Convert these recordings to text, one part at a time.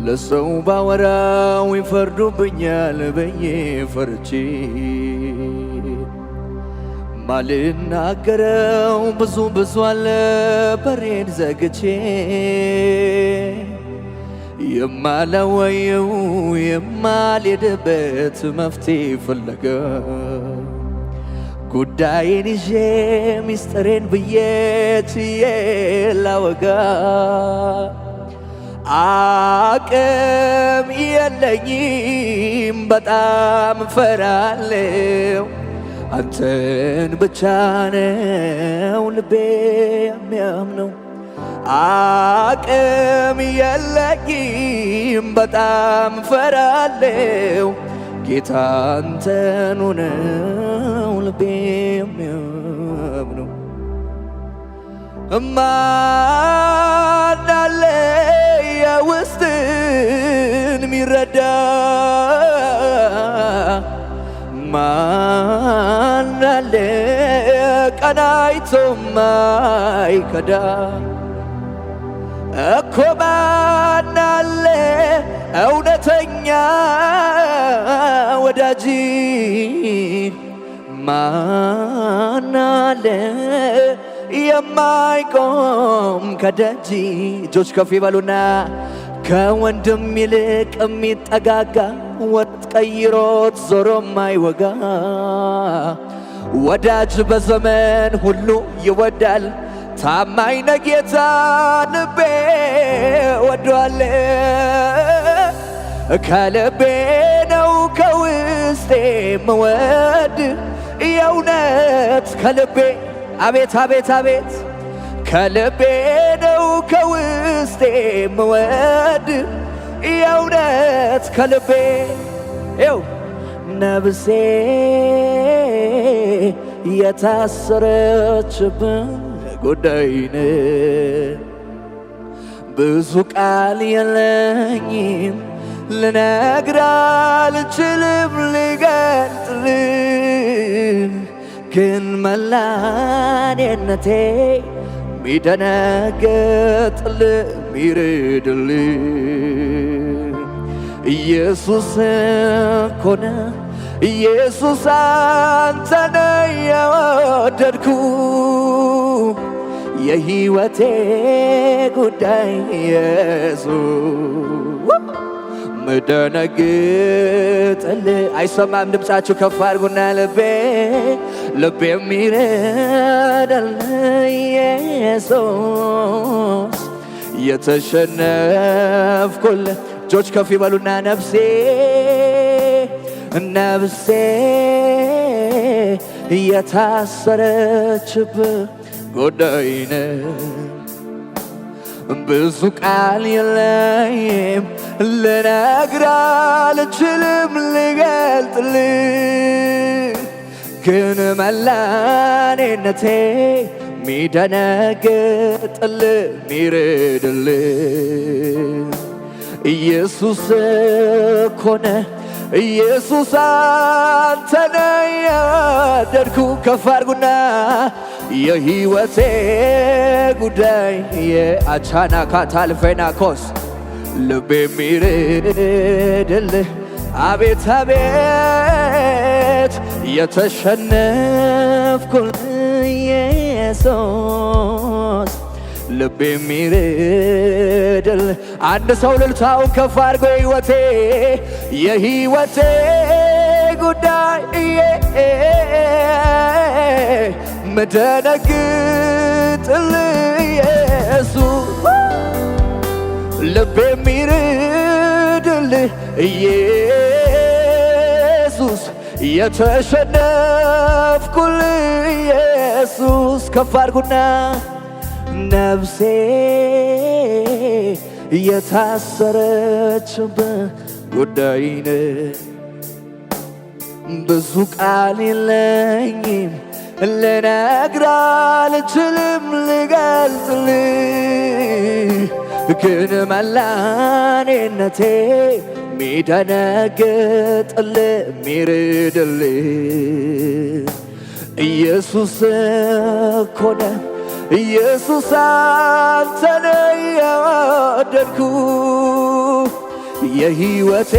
ለሰው ባወራው ይፈርዱብኛል ብዬ ፈርቼ ማልናገረው ብዙ አለ በሬን ዘግቼ የማላወየው የማልሄድበት መፍትሄ ፍለጋ ጉዳዬን ይዤ ሚስጥሬን ብዬ ችዬ ላወጋ አቅም የለኝም በጣም እፈራለሁ አንተን ብቻ ነው ልቤ የሚያምነው አቅም የለኝም በጣም እፈራለሁ ጌታ አንተኑ ነው ልቤ የሚያምነው ማን አለ የውስጥን ሚረዳ ማን አለ ቀናይቶ ማይከዳ እኮ ማን አለ እውነተኛ ወዳጅ ማን አለ የማይቆም ከደጅ እጆች ከፍ ይበሉና ከወንድም ይልቅ የሚጠጋጋ ወጥ ቀይሮት ዞሮ ማይወጋ ወዳጅ በዘመን ሁሉ ይወዳል ታማኝ ነህ ጌታ ልቤ ወዷል ከልቤ ነው ከውስጤ መወድ የእውነት ከልቤ አቤት አቤት አቤት ከልቤ ነው ከውስጤ መወድ የእውነት ከልቤ ይው ነብሴ የታሰረችብን ጉዳይን ብዙ ቃል የለኝም ልነግር አልችልም ልገልጥልህ ግን መላኔነቴ ሚደነግጥልህ ሚርድልህ ኢየሱስ እኮ ነህ ኢየሱስ አንተ ነህ የወደድኩ የሕይወቴ ጉዳይ ኢየሱስ ምደነግጥልህ አይሰማም ድምፃችሁ ከፍ አድርጉና ልቤ የሚረዳልህ ኢየሱስ የተሸነፍኩልህ እጆች ከፍ ይበሉና ነፍሴ የታሰረችብህ ጉዳይን ብዙ ቃል የለኝም ልነግር አልችልም ልገልጥልህ ግን መላኔነቴ ሚደነግጥልህ ሚርድልህ ኢየሱስ እኮ ነህ ኢየሱስ አንተ ነህ የወደድኩ ከፍ አድርጉና የሕይወቴ ጉዳይ የአቻና ካታልፌናኮስ ልቤ የሚርድልህ አቤት አቤት የተሸነፍኩልህ ኢየሱስ ልቤ የሚርድልህ አንድ ሰው ልልታውን ከፍ አድርጎ የሕይወቴ ጉዳይ ምደነግጥልህ ኢየሱስ ልቤ የሚርድልህ ኢየሱስ የተሸነፍኩልህ ኢየሱስ ከፍ አድርጉና ነፍሴ የታሰረችብህ ጉዳይን ብዙ ቃል የለኝም ልነግር አልችልም ልገልጥልህ ግን መላኔነቴ ሚደነግጥልህ ሚርድልህ ኢየሱስ እኮ ነህ ኢየሱስ አንተ ነህ የወደድኩ የሕይወቴ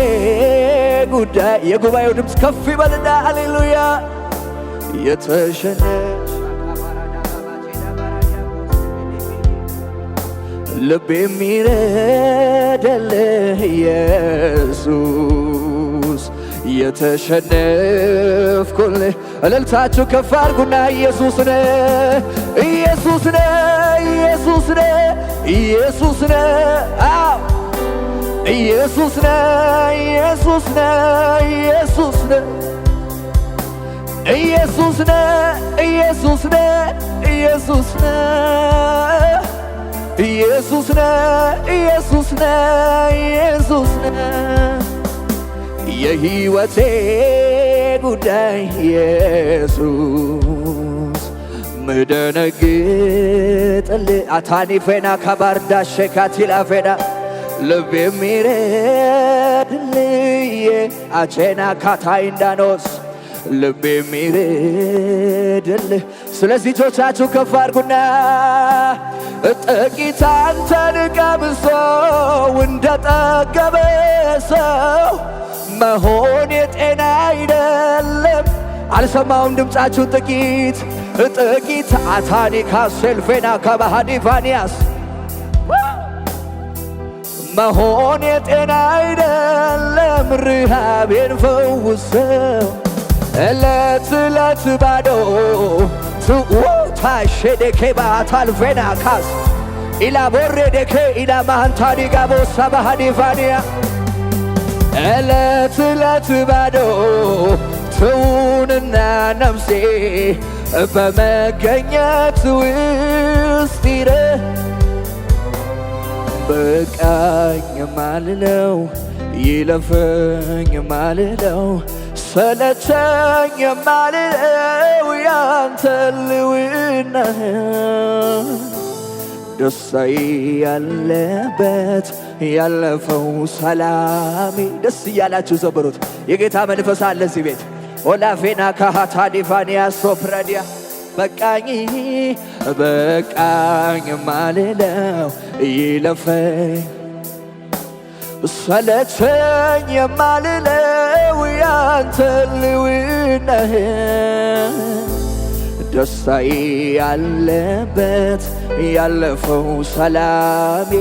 ጉዳይ የጉባኤው ድምፅ ከፍ ይበልና ሃሌሉያ የተሸነች ልብ የሚረዳልህ ኢየሱስ የተሸነፍኩልህ እልልታችሁ ከፍ አድርጉና ኢየሱስ ነህ ኢየሱስ ነህ ኢየሱስ ነህ ኢየሱስ ነህ አዎ ኢየሱስ ነህ ኢየሱስ ነህ ኢየሱስ ነህ ኢየሱስ ነህ ኢየሱስ ነህ ኢየሱስ ነህ ኢየሱስ ነህ ኢየሱስ ነህ ኢየሱስ ነህ የሕይወቴ ጉዳይ ኢየሱስ ምደነግጥልህ አታኒፌና ካባርዳ ሸካቲላ ፌና ልብ የሚረድልህ አቼና ካታይንዳኖስ ልብ የሚረድልህ ስለዚህ እጆቻችሁ ከፍ አድርጉና ጥቂት አንተን ቀምሶ እንደጠገበ ሰው መሆን የጤና አይደለም። አልሰማውም ድምፃችሁ ጥቂት አታኒካ ሴልፌና ከባሃዲቫኒያስ መሆን የጤና አይደለም። ርሃቤን ፈውሰው ዕለት ዕለት ባዶ ታሸደኬ ባታልፌና ካስ ኢላ ቦሬደኬ ኢላ ማሃንታኒ ጋቦሳ ባሃዲቫኒያ ዕለት ዕለት ባዶ ትውንና ነፍሴ በመገኘት ውስጥ ይረ በቃኝ ማልለው ይለፈኝ ማልለው ሰለቸኝ ማልለው ያንተ ልውና ደስታዬ ያለበት ያለፈው ሰላሜ ደስ እያላችሁ ዘምሩት። የጌታ መንፈስ አለ እዚህ ቤት ኦላፌና ካሃታዲቫኒያ ሶፕራዲያ በቃኝ ማልለው ይለፈኝ ሰለቸኝ የማልለው ያንተ ልውናህ ደስታዬ ያለበት ያለፈው ሰላሜ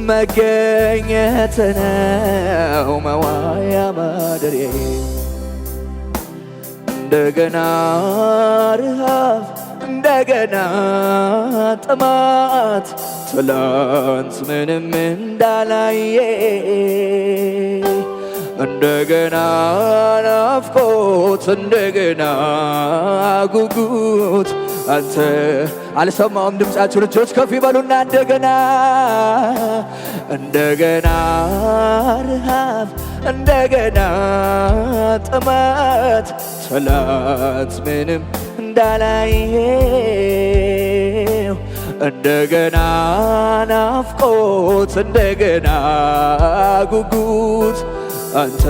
መገኘት ነው መዋያ ማደሬ እንደገና ረሃብ እንደገና ጥማት ትላንት ምንም እንዳላየ እንደገና ናፍቆት እንደገና ጉጉት አንተ አልሰማውም ድምፃችሁ ልጆች ከፍ ይበሉና እንደገና ረሃብ እንደገና ጥማት ትላንት ምንም እንዳላየው እንደገና ናፍቆት እንደገና ጉጉት አንተ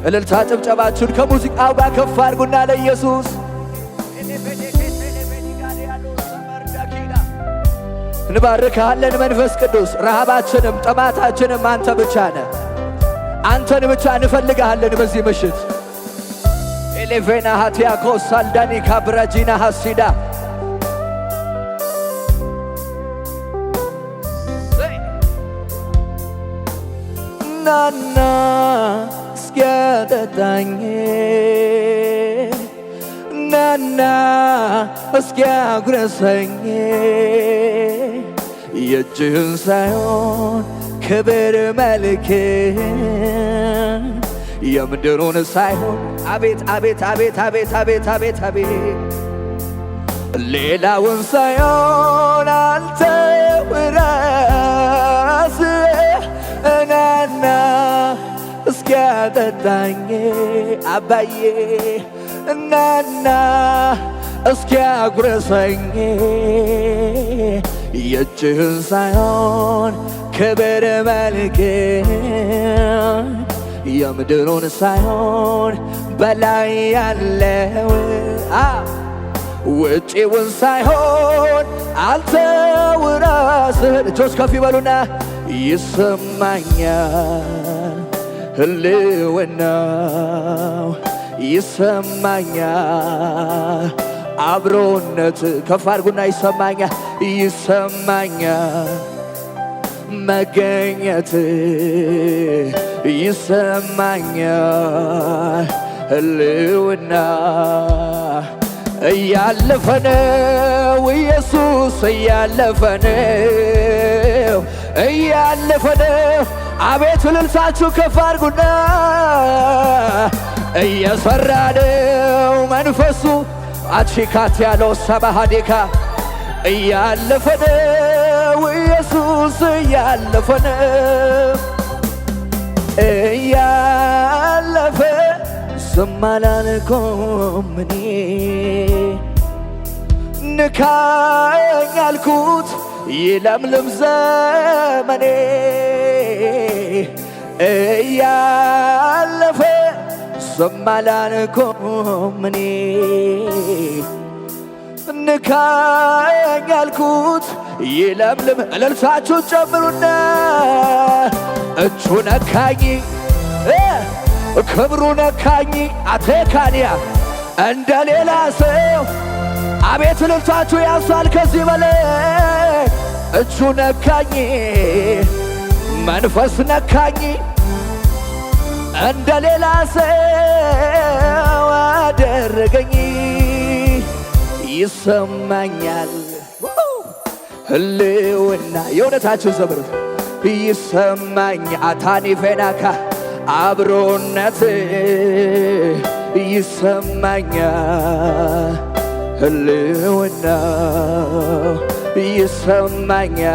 እልልታ ጭብጨባችሁን ከሙዚቃው ጋር ከፍ አድርጉና ለኢየሱስ እንባርካለን። መንፈስ ቅዱስ ረሃባችንም ጥማታችንም አንተ ብቻ ነህ። አንተን ብቻ እንፈልግሃለን በዚህ ምሽት ኤሌቬና ሃቲያኮስ ሳልዳኒ ካብራጂና ሃሲዳ ናና እስኪያጠጣኝ ናና እስኪያጉረሰኝ የእጅህን ሳይሆን ክብር መልክህን የምድሩን ሳይሆን አቤት አቤት አቤት አቤት አቤት አቤት አቤት ሌላውን ሳይሆን አንተ ራስህ እናና እስኪያጠጣኝ አባዬ እናና እስኪያጉረሰኝ የእጅህን ሳይሆን ክብር መልክህን የምድሩን ሳይሆን በላይ ያለው ውጪውን ሳይሆን አንተው ራስህን እጆች ከፍ ይበሉና ይሰማኛል ህልውናው ይሰማኛል አብሮነት ከፍ አድርጉና ይሰማኛል ይሰማኛል መገኘት ይሰማኛል ህልውና እያለፈ ነው ኢየሱስ እያለፈ ነው እያለፈ ነው አቤት እልልታችሁ ከፍ አድርጉና እየሰራ ነው መንፈሱ አቺካት ያለው ሰባሃዲካ እያለፈ ነው ኢየሱስ እያለፈ ነው እያለፈ ዝም አላልኩም እኔ ንካኝ አልኩት ይለምልም ዘመኔ እያለፈ ዝም አላልኩም እኔ ንካኝ አልኩት ይለምልም እልልታችሁን ጨምሩና እጁ ነካኝ ክብሩ ነካኝ አቴካንያ እንደ ሌላ ሰው አቤት እልልታችሁ ያንሳል ከዚህ በላይ እጁ ነካኝ መንፈስ ነካኝ እንደ ሌላ ሰው አደረገኝ ይሰማኛል ህልውና የእውነታችሁ ዘምሩ ይሰማኝ አታኒ ፌናካ አብሮነት ይሰማኛል ህልውና ይሰማኛል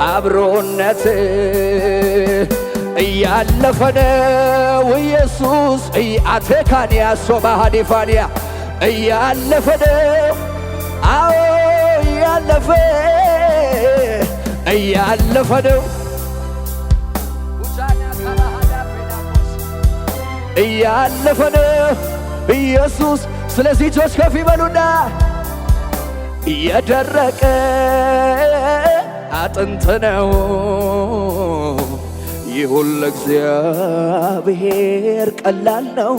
አብሮነት እያለፈ ነው ኢየሱስ አቴካንያ ሶባሃዲፋንያ እያለፈ ነው አዎ እያለፈ ነው እያለፈ ነው ኢየሱስ ስለዚህ እጆች ከፍ ይበሉና የደረቀ አጥንት ነው ይሁን ለእግዚአብሔር ቀላል ነው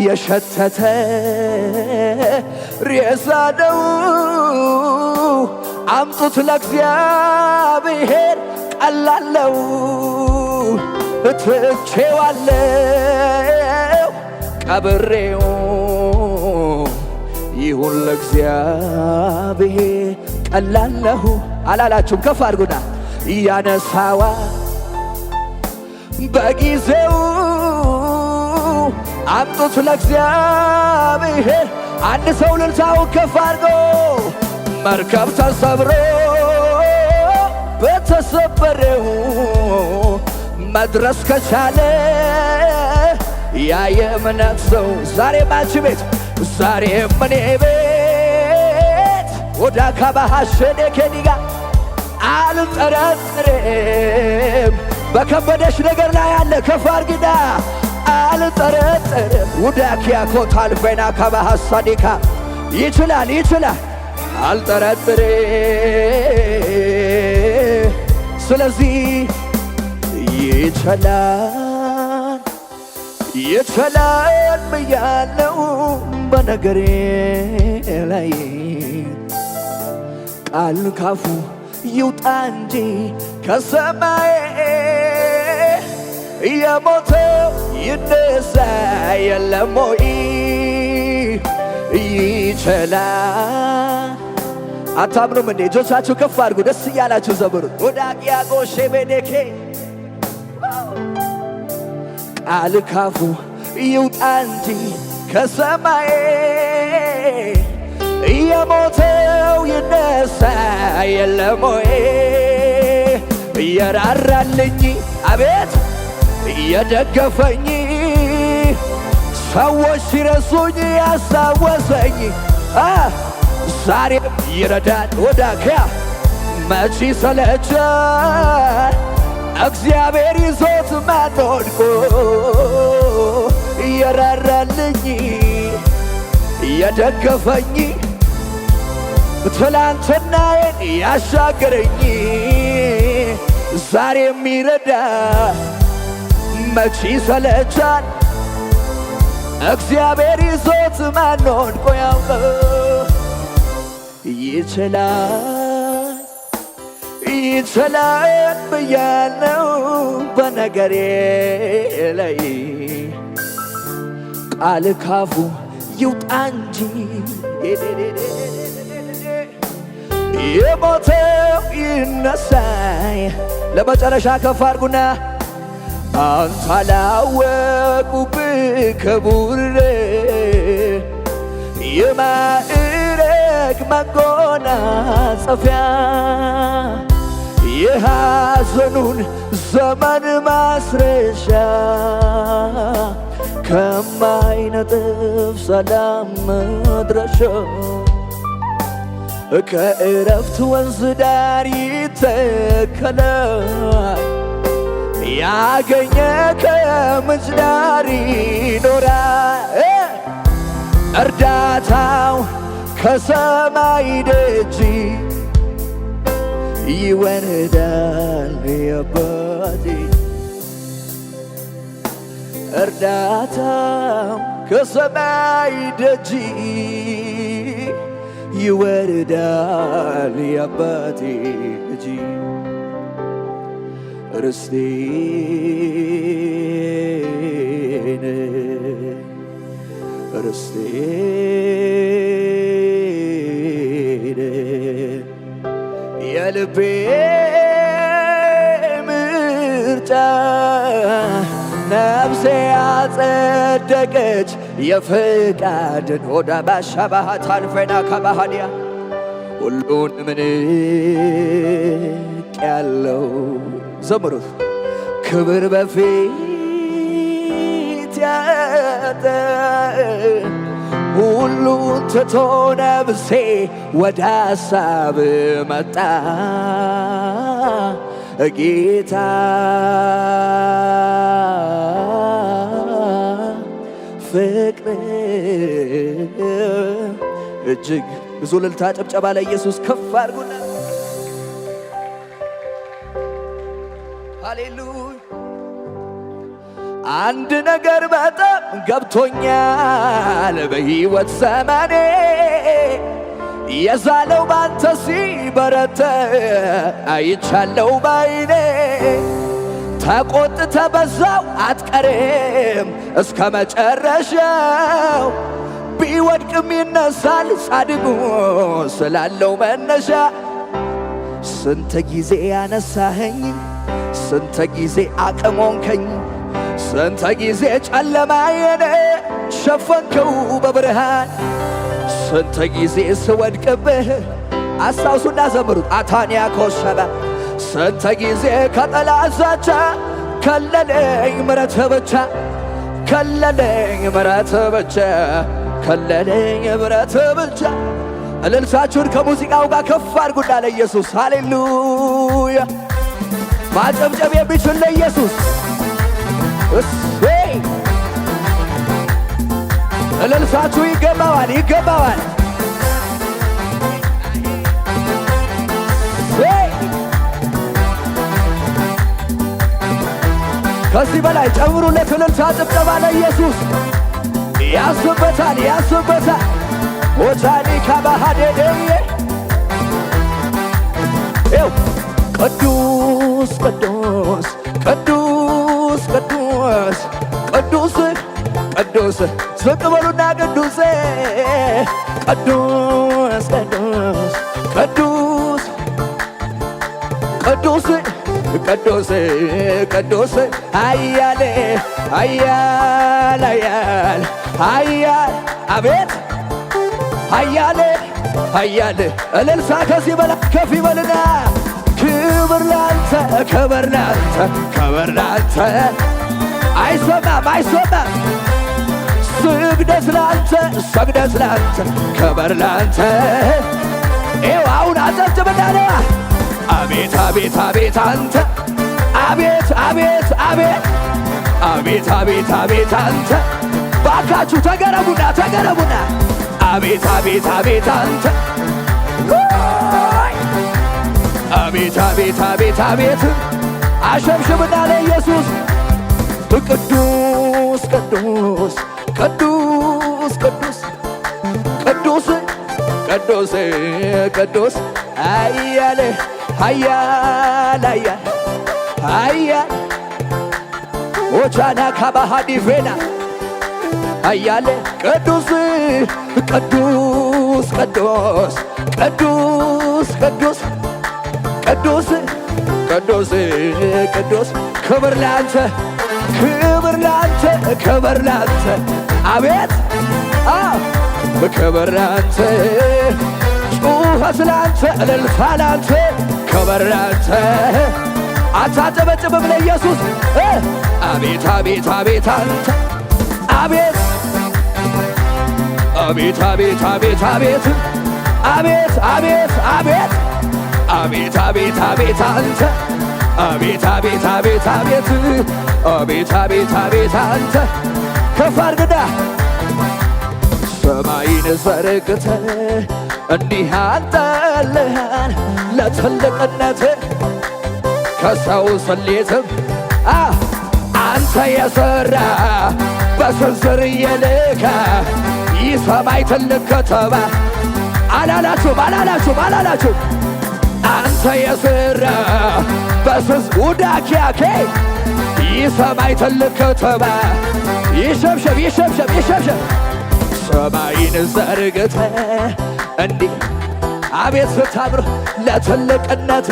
የሸተተ ሬሳ ነው አምጡት ለእግዚአብሔር ቀላል ነው ትቼዋለሁ ቀብሬው ይሁን ለእግዚአብሔር ቀላል ነው አላላችሁም ከፍ አድርጉና ያነሳዋ በጊዜው አምጡት ለእግዚአብሔር አንድ ሰው ልልታው ከፍ አድርጎ መርከብ ተሰብሮ በተሰበረው መድረስ ከቻለ ያ የእምነት ሰው ዛሬም አንቺ ቤት ዛሬም እኔ ቤት ወደ አካባሃሸኔ ኬኒጋ አልጠረጥርም በከበደሽ ነገር ላይ ያለ ከፍ አድርጊና አልጠረጥርም ውዳኪያ ኮታልፌና ካባሃሳዲካ ይችላል አልጠረጥርም ስለዚህ ይችላል ብያለው በነገሬ ላይ ቃል ካፉ ይውጣ እንጂ ከሰማይ የሞተው ይነሳ የለም ወይ ይችላል አታምኑም እንዴ እጆቻችሁ ከፍ አድርጉ ደስ እያላችሁ ዘምሩ ወዳቂያቆ ሼቤዴኬ ቃል ካፉ ይውጣ እንጂ ከሰማይ የሞተው ይነሳ የለም ወይ የራራልኝ አቤት የደገፈኝ ሰዎች ሲረሱኝ ያስታወሰኝ ዛሬም ይረዳል ወዳኪያ መች ሰለቻል እግዚአብሔር ይዞት ማን ወድቆ የራራልኝ የደገፈኝ ትላንትናዬን ያሻገረኝ ዛሬ የሚረዳ መቼ ሰለቻል እግዚአብሔር ይዞት ማን ወድቆ ያውቃል? ይችላል ብያለው በነገሬ ላይ ቃል ካፉ ይውጣ እንጂ የሞተው ይነሳይ። ለመጨረሻ ከፍ አድርጉና አንተ አላወቁብህ ክቡር የማዕረግ መጎናጸፊያ የሐዘኑን ዘመን ማስረሻ ከማይነጥፍ ሰላም መድረሻ ከዕረፍት ወንዝ ዳር ይተከላል ያገኘ ከምንጭ ዳር ይኖራል እርዳታው ከሰማይ ደጅ ይወርዳል የአባቴ እርዳታው ከሰማይ ደጅ ይወርዳል የአባቴ እጅ ርስቴን የልቤ ምርጫ ነፍሴ ያጸደቀች የፍቃድን ሆዳ ባሻባሃት አልፈና ከባሃዲያ ሁሉን ምንቅ ያለው ዘምሩት ክብር በፊት ያጠ ሁሉን ትቶ ነፍሴ ወደ ሐሳብ መጣ ጌታ ፍቅር እጅግ ብዙ እልልታ ጭብጨባ ለኢየሱስ ከፍ አድርጉና ሃሌሉያ። አንድ ነገር በጣም ገብቶኛል በሕይወት ዘመኔ የዛለው ባንተ ሲበረታ አይቻለው ባይኔ ተቆጥተ በዛው አትቀርም እስከ መጨረሻው ቢወድቅም ይነሳል ጻድቁ ስላለው መነሻ ስንት ጊዜ ያነሳኸኝ ስንት ጊዜ አቅሞንከኝ ስንት ጊዜ ጨለማዬን ሸፈንከው በብርሃን ስንት ጊዜ ስወድቅብህ አስታውሱና ዘምሩት አታንያ ኮሸበ ስንት ጊዜ ከጠላት ዛቻ ከለለኝ ምሕረት ብቻ ከለለኝ ምሕረት ብቻ ከለለኝ ምሕረት ብቻ። እልልታችሁን ከሙዚቃው ጋር ከፍ አድርጉና ለኢየሱስ ሃሌሉያ ማጨብጨብ የሚችል ለኢየሱስ እሰይ እልልታችሁ ይገባዋል ይገባዋል። ከዚህ በላይ ጨምሩለት እልልታ ጭብጨባ ለኢየሱስ ያስበታል ያስበታል ወታኒ ካባሃደደየ ቅዱስ ቅዱስ ቅዱስ ቅዱስ ቅዱስ ቅዱስ ዝቅ በሉና ቅዱስ ቅዱስ ቅዱስ ቅዱስ ቅዱስ ቅዱስ ኃያል ኃያል ኃያል ኃያል አቤት ኃያል ኃያል እልልታ ከዚህ በላይ ከፍ ይበልና ክብር ላንተ ክብር ላንተ ክብር ላንተ አይሰማም አይሰማም ስግደት ላንተ ስግደት ላንተ ክብር ላንተ ይኸው አሁን አጨብጭብና አቤት አቤት አቤት አንተ አቤት አቤት አቤት አቤት አቤት አቤት አንተ ባካችሁ ተገረሙና ተገረሙና አቤት አቤት አቤት አንተ አቤት አቤት አቤት አቤት አሸብሽብና ለኢየሱስ ቅዱስ ቅዱስ ቅዱስ ቅዱስ ቅዱስ ቅዱስ ቅዱስ አያለ ሀያል ሀያል ሀያል ኦቻና ካባሃዲ ቬና ሀያል ቅዱስ ቅዱስ ቅዱስ ቅዱስ ቅዱስ ቅዱስ ቅዱስ ቅዱስ ክብር ላንተ ክብር ላንተ ክብር ላንተ አቤት ክብር ላንተ ጩኸት ላንተ እልልታ ላንተ ክብር ላንተ አታጨበጭብም ለኢየሱስ አቤት አቤት አቤት አንተ አቤት አቤት አቤት አቤት አቤት አቤት አቤት አቤት አቤት አቤት አቤት አንተ አቤት አቤት አቤት አቤት አቤት አቤት አቤት አንተ ከፍ አድርግና ሰማይን ዘርግተ እንዲህ አንጠልሃን ለትልቅነት ከሰው ስሌትም አንተ የሠራ በስንዝር የልካ ይህ ሰማይ ትልቅ ከተማ አላላችሁም አላላችሁም አላላችሁም አንተ የሠራ በስንዝ ውዳኪያኬ ይህ ሰማይ ትልቅ ከተማ ይሸብሸብ ይሸብሸብ ይሸብሸብ ሰማይን ዘርግተ እንዲህ አቤት ስታምር ለትልቅነት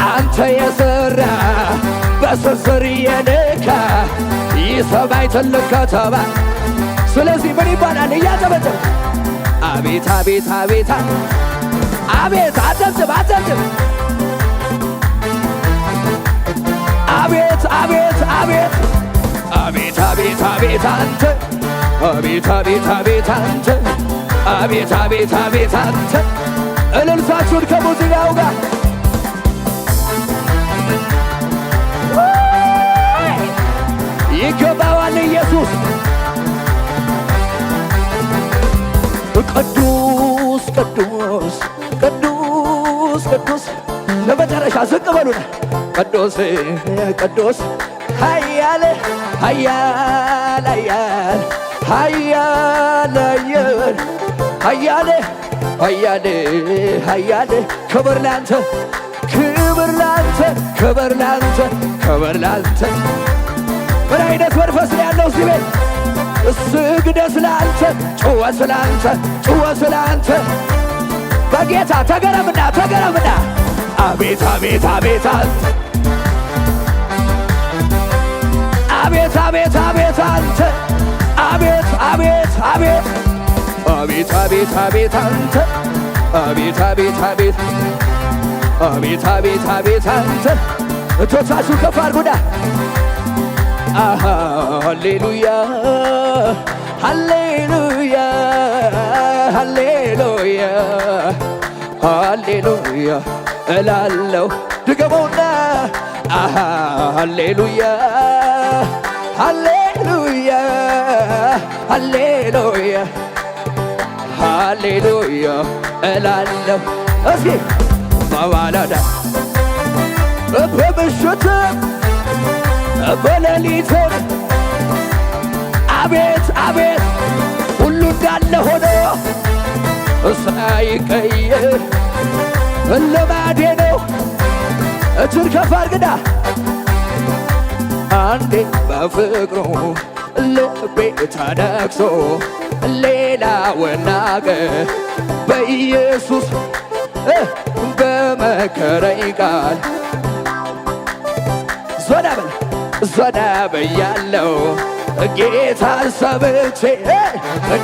አንተ የሠራ በስንዝር የልካ ይህ ሰማይ ትልቅ ከተማ ስለዚህ ምን ይባላል እያጨበጨብ አቤት አቤት አቤት አቤት አጨብጭብ አጨብጭብ አቤት አቤት አቤት አቤት አቤት አቤት አንተ አቤት አቤት አቤት አንተ አቤት አቤት አቤት አንተ እልልታችሁን ከሙዚቃው ጋር ይገባዋል ኢየሱስ ቅዱስ ቅዱስ ቅዱስ ቅዱስ ለመጨረሻ ዝቅ በሉና ቅዱስ ቅዱስ ኃያል ኃያል ኃያል ኃያል ኃያል ኃያል ኃያል ክብር ላንተ ክብር ላንተ ክብር ላንተ ክብር ላንተ ምን አይነት መንፈስ ነው ያለው እዚህ ቤት ስግደት ላንተ ጩኸት ላንተ ጩኸት ላንተ በጌታ ተገረምና ተገረምና አቤት አቤት አቤት አንተ አቤት አቤት አቤት አንተ አቤት አቤት አቤት አቤት አቤት አቤት አንተ አቤት አቤት አቤት አቤት አቤት አቤት አንተ እጆቻችሁ ከፍ አድርጉና ሃሌሉያ ሃሌሉያ ሃሌሉያ ሃሌሉያ እላለሁ ድገመውና ሃሌሉያ ሃሌሉያ ሃሌሉያ ሃሌሉያ እላለሁ እስኪ በማለዳ በምሽት በሌሊትም አቤት አቤት ሁሉ እንዳለ ሆኖ ሳይቀየር ልማዴ ነው። እጅን ከፍ አድርግና አንዴ በፍቅሩ ልቤ ተነክሶ ሌላውን ነገር በኢየሱስ በመከረኝ ቃል ዞና በል ዞና በያለው ጌታን ሰምቼ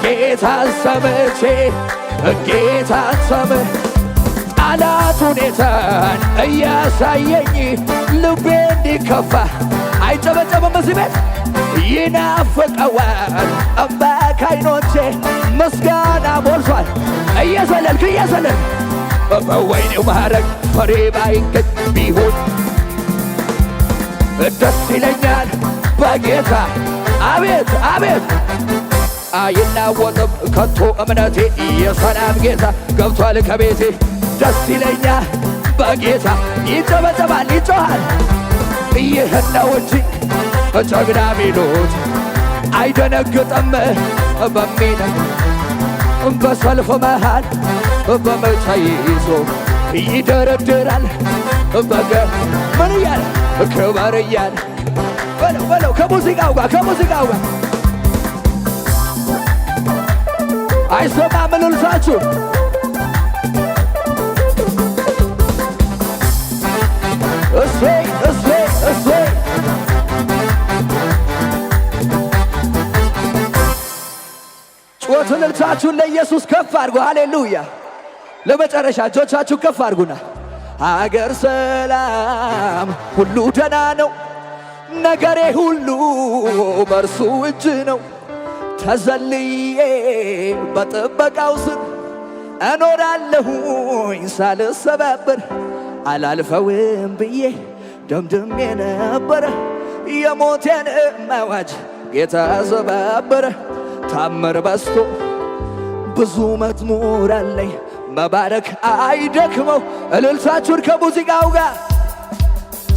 ጌታን ሰምቼ ጌታን ሰምቼ ጠላት ሁኔታን እያሳየኝ ልቤ እንዲከፋ አይጨበጨብም እዚህ ቤት ይናፍቀዋል እምባ ከዓይኖቼ ምስጋና ሞልቷል። እየዘለልክ እየዘለልክ በወይኔው ማረግ ፍሬ ባይገኝ ቢሆን ደስ ይለኛል በጌታ አቤት አቤት አይናወጥም ከቶ እምነቴ የሰላም ጌታ ገብቷል ከቤቴ ደስ ይለኛል በጌታ ይጨበጨባል ይጮሃል ይህን ነው እንጂ ጀግና ሚሉት አይደነግጥም በሚነግ በሰልፍ መሃል በመቻ ይዞ ይደረድራል በገ ምን እያለ ክበር እያለ በለው በለው ከሙዚቃው ጋር አይሰማም እልልታችሁ እሰይ እሰይ እሰይ ጩኸት እልልታችሁን ለኢየሱስ ከፍ አድርጉ ሃሌሉያ ለመጨረሻ እጆቻችሁ ከፍ አድርጉና አገር ሰላም ሁሉ ደህና ነው ነገሬ ሁሉ በርሱ እጅ ነው ተዘልዬ በጥበቃው ስር እኖራለሁኝ ሳልሰባበር አላልፈውም ብዬ ደምድሜ ነበረ የሞቴን አዋጅ ጌታ ሰባበረ ታምር በስቶ ብዙ መዝሙር አለኝ መባረክ አይደክመው እልልታችሁን ከሙዚቃው ጋር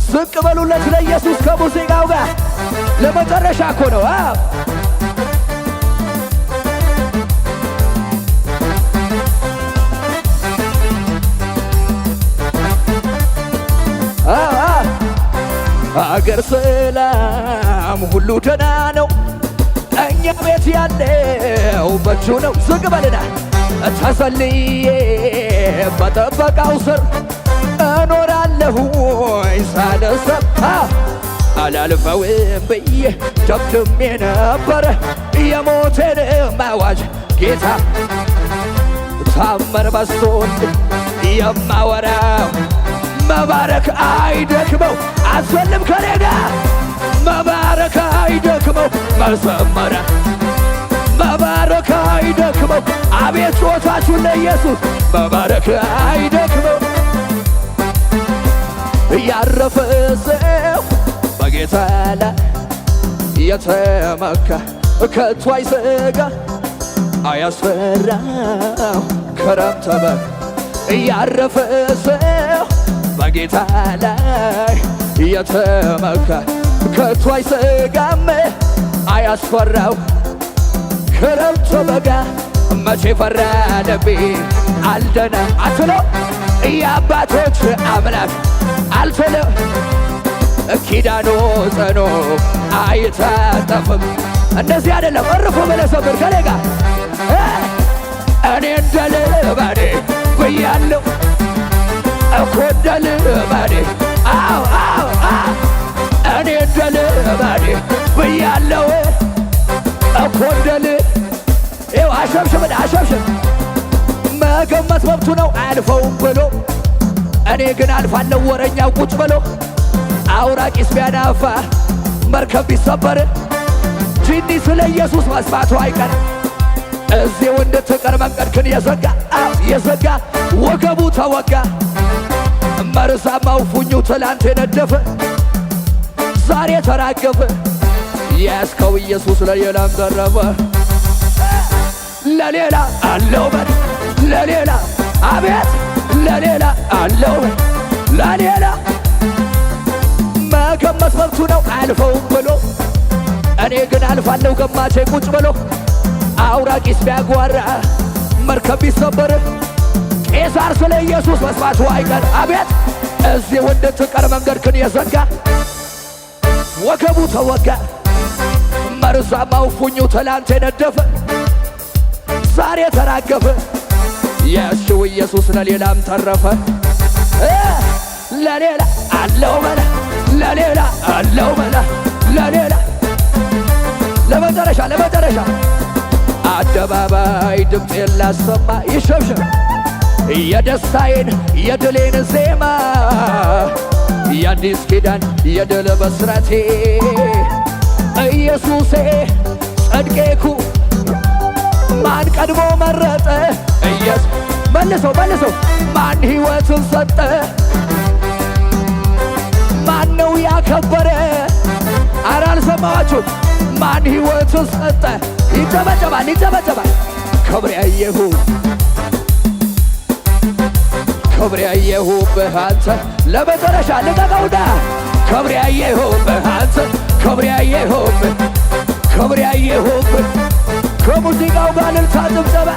ዝቅ በሉለት ለኢየሱስ ከሙዚቃው ጋር ለመጨረሻ እኮ ነው አገር ሰላም ሁሉ ደህና ነው እኛ ቤት ያለው በእጁ ነው ዝቅ በልና ተሰልዬ በጠበቃው ስር እኖራለሁኝ ሳልሰባ አላልፈውም ብዬ ደምድሜ ነበረ የሞቴን አዋጅ ጌታ ታምር በስቶት የማወራው መባረክ አይደክመው አትዘልም ከኔ ጋር መባረክ አይደክመው መዘመረ መባረክ አይደክመው አቤት ጩኸታችሁን ለኢየሱስ መባረክ አይደክመው ያረፈ ሰው በጌታ ላይ የተመካ ከቶ አይሰጋ አያስፈራው ክረምት ያረፈ ሰው በጌታ ላይ የተመካ ከቶ አይሰጋም አያስፈራው ክረምት በጋ መቼ ፈረደብኝ አልደነ አትለው የአባቶች አምላክ አልፈለው ኪዳኑ ጸኖ አይታጠፍም እንደዚህ አይደለም እርፎ በለሰብር ከኔ ጋር እኔ እንደ ልባዴ ብያለሁ እኮ እንደ ልባዴ አው እኔ እንደ ልባዴ ብያለሁ እኮ እንደ ይኸው አሸብሽብ መገመት መብቱ ነው አያልፈውም ብሎ እኔ ግን አልፋለሁ ወረኛው ቁጭ ብሎ አውራቂስ ቢያናፋ መርከብ ቢሰበር ጂኒ ስለ ኢየሱስ መስማቱ አይቀር እዚው እንድትቀር መንገድክን የዘጋ ወገቡ ተወጋ መርዛማው ፉኙ ትላንት የነደፈ ዛሬ ተራገፈ ያስከው ኢየሱስ ለሌላም ተረፈ ለሌላ አለው በል ለሌላ አቤት ለሌላ አለው ለሌላ መገመት መብቱ ነው አልፈውም ብሎ እኔ ግን አልፋለሁ ገማቼ ቁጭ ብሎ አውራቂስ ቢያጓራ መርከብ ቢሰበር ቄሳር ስለ ኢየሱስ መስማቱ አይቀር አቤት እዚህ እንድትቀር መንገድክን የዘጋ ወገቡ ተወጋ መርዛማው ፉኙ ትላንት የነደፈ ዛሬ ተራገፈ ያሽው ኢየሱስ ለሌላም ተረፈ ለሌላ አለው መላ ለሌላ አለው መላ ለሌላ ለመጨረሻ አደባባይ ድምፄን ላሰማ ይሸብሸብ የደስታዬን የድሌን ዜማ የአዲስ ኪዳን የድል በስራቴ ኢየሱሴ ጸድቄኩ ማን ቀድሞ መረጠ ኢየሱስ መልሰው ማን ሕይወትን ሰጠ ማን ነው ያከበረ አረ አልሰማችሁ ማን ሕይወትን ሰጠ ይጨበጨባል ይጨበጨባል። ክብር ያየሁት ክብር ያየሁብህ አንተ ለመጨረሻ ልቀቀውና ክብር ያየሁብህ አንተ ክብር ያየሁብህ ክብር ያየሁብህ ከሙዚቃው ጋር ልልታ ጭብጨባ